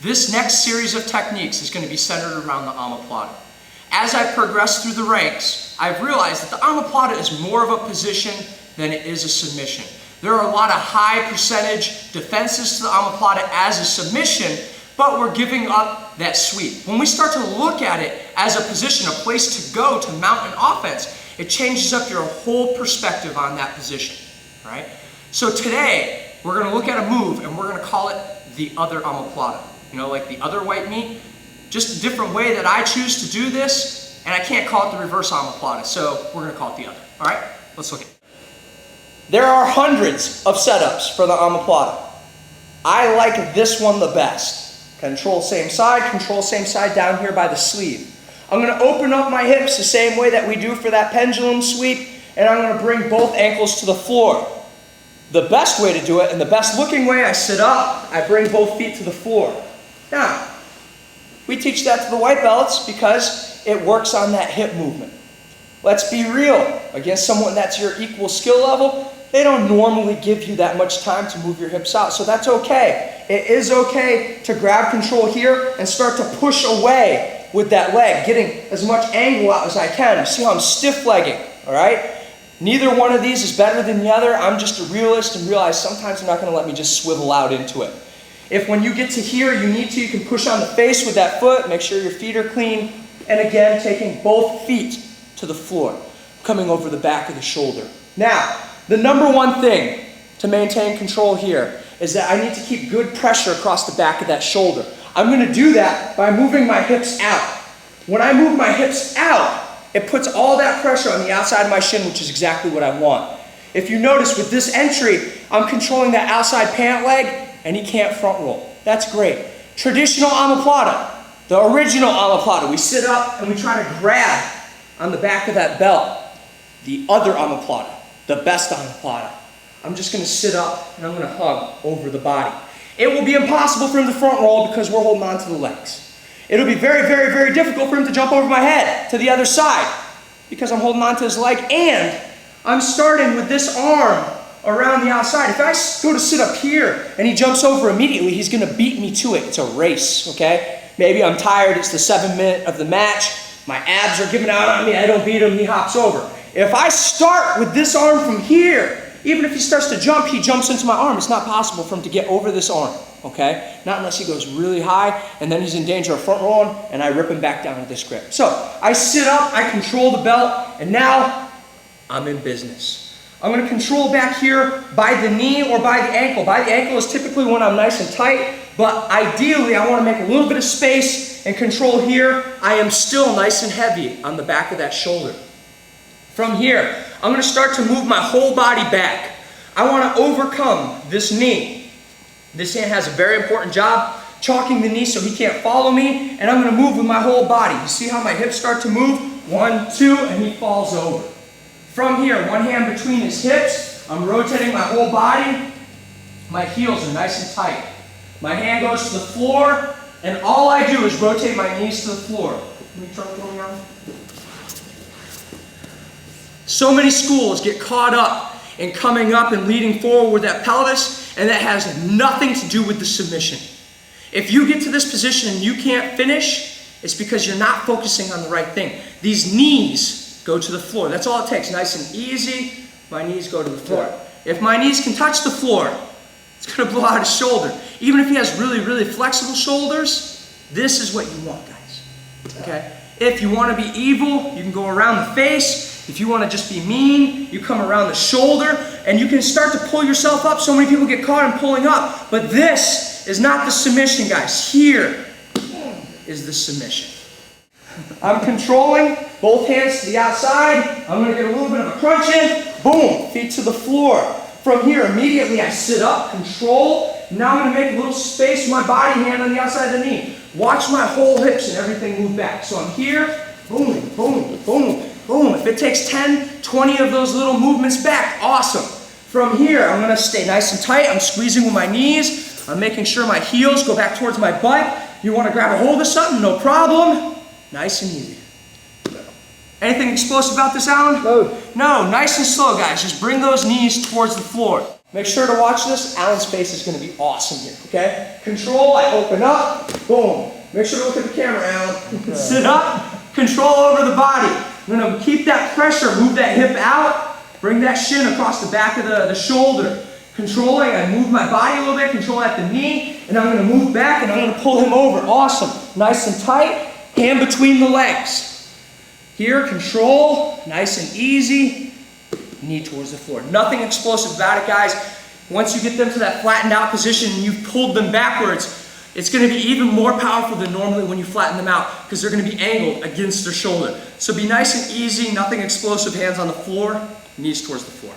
This next series of techniques is going to be centered around the omoplata. As I progress through the ranks, I've realized that the omoplata is more of a position than it is a submission. There are a lot of high percentage defenses to the omoplata as a submission, but we're giving up that sweep. When we start to look at it as a position, a place to go to mount an offense, it changes up your whole perspective on that position, right? So today, we're going to look at a move and we're going to call it the other omoplata. You know, like the other white meat, just a different way that I choose to do this, and I can't call it the reverse omoplata, so we're going to call it the other. All right, let's look at it. There are hundreds of setups for the omoplata. I like this one the best. Control same side down here by the sleeve. I'm going to open up my hips the same way that we do for that pendulum sweep, and I'm going to bring both ankles to the floor. The best way to do it, and the best looking way, I sit up, I bring both feet to the floor. Now, we teach that to the white belts because it works on that hip movement. Let's be real. Against someone that's your equal skill level, they don't normally give you that much time to move your hips out, so that's okay. It is okay to grab control here and start to push away with that leg, getting as much angle out as I can. You see how I'm stiff legging, all right? Neither one of these is better than the other. I'm just a realist and realize sometimes they're not going to let me just swivel out into it. If when you get to here you need to, you can push on the face with that foot, make sure your feet are clean, and again, taking both feet to the floor, coming over the back of the shoulder. Now, the number one thing to maintain control here is that I need to keep good pressure across the back of that shoulder. I'm going to do that by moving my hips out. When I move my hips out, it puts all that pressure on the outside of my shin, which is exactly what I want. If you notice with this entry, I'm controlling that outside pant leg, and he can't front roll. That's great. Traditional omoplata, the original omoplata, we sit up and we try to grab on the back of that belt. The other omoplata, the best omoplata, I'm just going to sit up and I'm going to hug over the body. It will be impossible for him to front roll because we're holding on to the legs. It'll be very, very, very difficult for him to jump over my head to the other side because I'm holding on to his leg, and I'm starting with this arm around the outside. If I go to sit up here and he jumps over immediately, he's going to beat me to it. It's a race, okay? Maybe I'm tired, it's the 7th minute of the match, my abs are giving out on me, I don't beat him, he hops over. If I start with this arm from here, even if he starts to jump, he jumps into my arm. It's not possible for him to get over this arm, okay? Not unless he goes really high, and then he's in danger of front rolling, and I rip him back down to this grip. So, I sit up, I control the belt, and now I'm in business. I'm going to control back here by the knee or by the ankle. By the ankle is typically when I'm nice and tight, but ideally I want to make a little bit of space and control here. I am still nice and heavy on the back of that shoulder. From here, I'm going to start to move my whole body back. I want to overcome this knee. This hand has a very important job, chalking the knee so he can't follow me, and I'm going to move with my whole body. You see how my hips start to move? 1, 2, and he falls over. From here, one hand between his hips, I'm rotating my whole body. My heels are nice and tight. My hand goes to the floor, and all I do is rotate my knees to the floor. Let me try going on. So many schools get caught up in coming up and leading forward with that pelvis, and that has nothing to do with the submission. If you get to this position and you can't finish, it's because you're not focusing on the right thing. These knees go to the floor. That's all it takes. Nice and easy. My knees go to the floor. If my knees can touch the floor, it's going to blow out his shoulder. Even if he has really, really flexible shoulders, this is what you want, guys. Okay? If you want to be evil, you can go around the face. If you want to just be mean, you come around the shoulder, and you can start to pull yourself up. So many people get caught in pulling up, but this is not the submission, guys. Here is the submission. I'm controlling, both hands to the outside. I'm going to get a little bit of a crunch in. Boom, feet to the floor. From here, immediately I sit up, control. Now I'm going to make a little space with my body, hand on the outside of the knee. Watch my whole hips and everything move back. So I'm here, boom, boom, boom, boom. If it takes 10, 20 of those little movements back, awesome. From here, I'm going to stay nice and tight. I'm squeezing with my knees. I'm making sure my heels go back towards my butt. You want to grab a hold of something? No problem. Nice and easy. Anything explosive about this, Alan? No. No, nice and slow, guys. Just bring those knees towards the floor. Make sure to watch this. Alan's face is going to be awesome here, okay? Control, I open up, boom. Make sure to look at the camera, Alan. Okay. Sit up, control over the body. I'm going to keep that pressure, move that hip out, bring that shin across the back of the shoulder. Controlling, I move my body a little bit, control at the knee, and I'm going to move back and I'm going to pull him over. Awesome. Nice and tight, hand between the legs. Here, control, nice and easy. Knee towards the floor. Nothing explosive about it, guys. Once you get them to that flattened out position and you've pulled them backwards, it's going to be even more powerful than normally when you flatten them out because they're going to be angled against their shoulder. So be nice and easy, nothing explosive, hands on the floor, knees towards the floor.